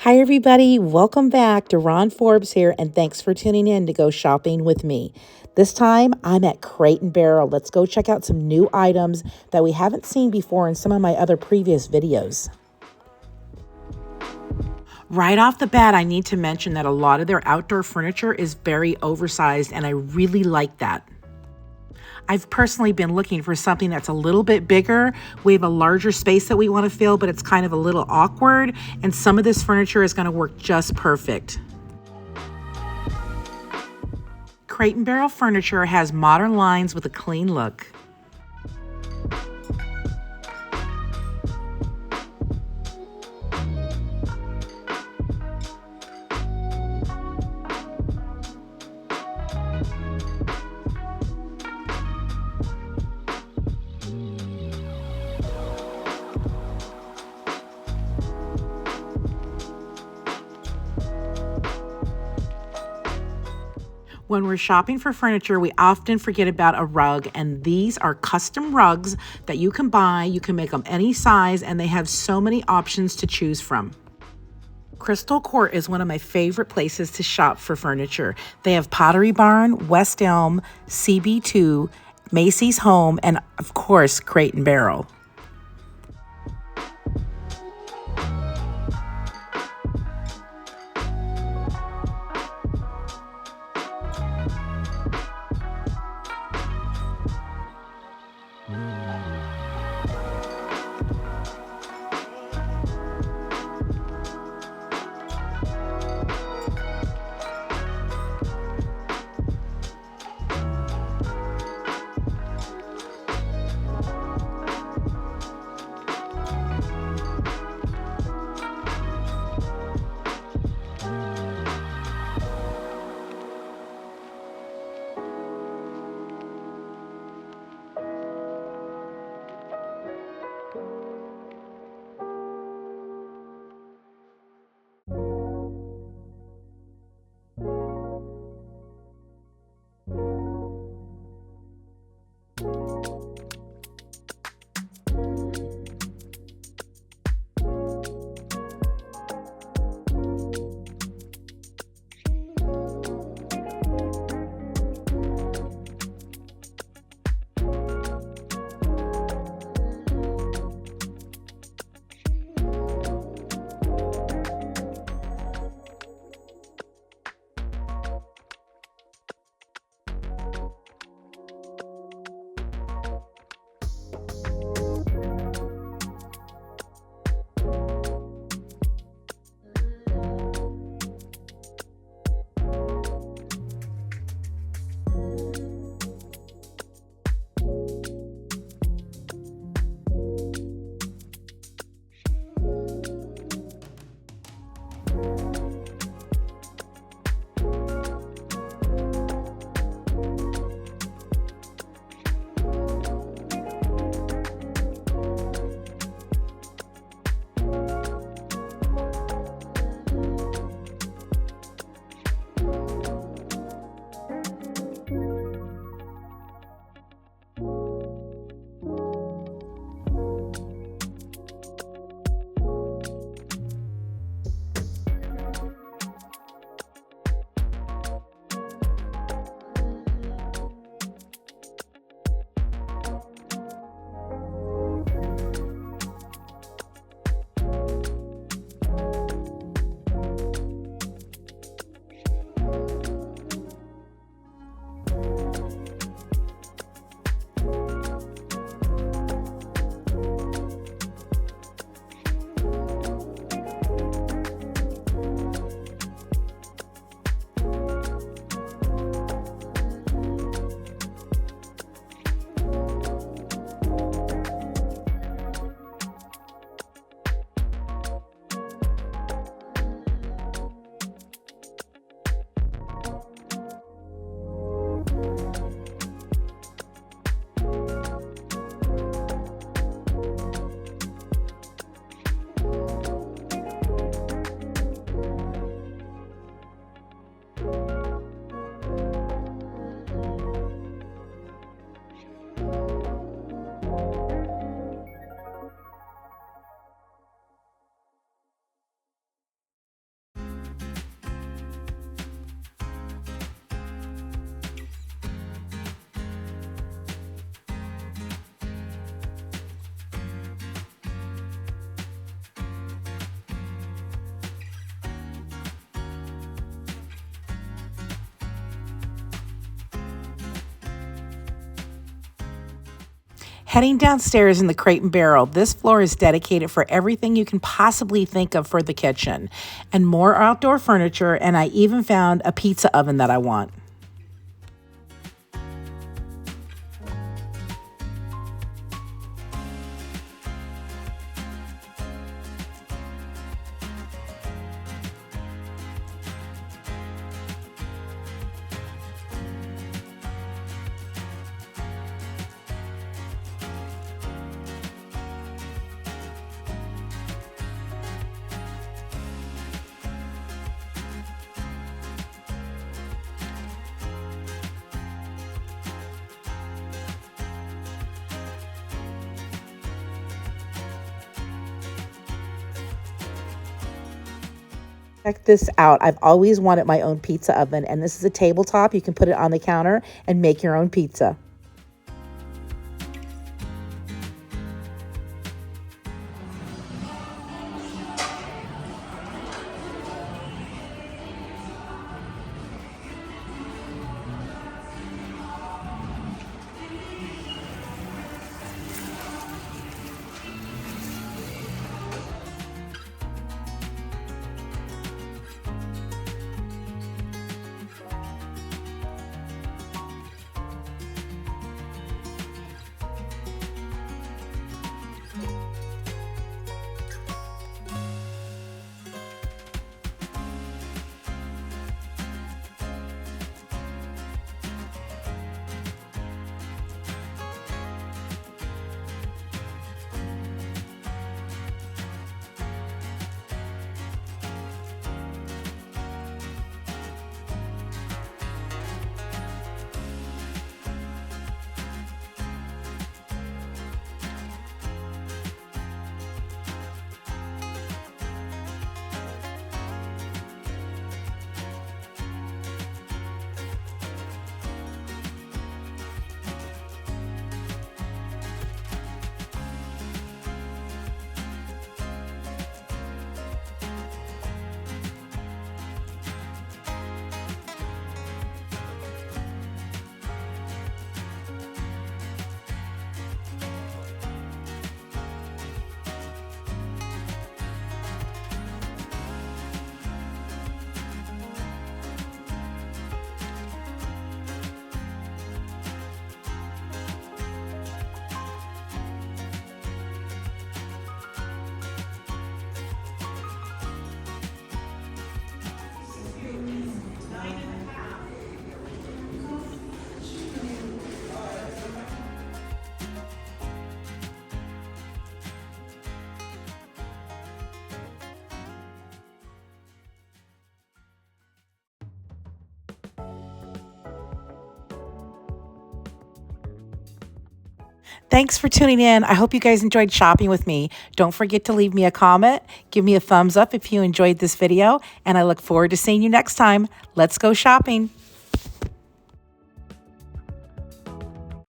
Hi, everybody. Welcome back to Ron Forbes here, and thanks for tuning in to go shopping with me. This time, I'm at Creat&Barrel. Let's go check out some new items that we haven't seen before in some of my other previous videos. Right off the bat, I need to mention that a lot of their outdoor furniture is very oversized, and I really like that. I've personally been looking for something that's a little bit bigger. We have a larger space that we want to fill, but it's kind of a little awkward, and some of this furniture is going to work just perfect. Creat&Barrel furniture has modern lines with a clean look. When we're shopping for furniture, we often forget about a rug, and these are custom rugs that you can buy. You can make them any size, and they have so many options to choose from. Crystal Court is one of my favorite places to shop for furniture. They have Pottery Barn, West Elm, CB2, Macy's Home, and of course, Creat&Barrel. Heading downstairs in the Crate and Barrel, this floor is dedicated for everything you can possibly think of for the kitchen, and more outdoor furniture, and I even found a pizza oven that I want. Check this out. I've always wanted my own pizza oven, and this is a tabletop. You can put it on the counter and make your own pizza. Thanks for tuning in. I hope you guys enjoyed shopping with me. Don't forget to leave me a comment. Give me a thumbs up if you enjoyed this video, and I look forward to seeing you next time. Let's go shopping.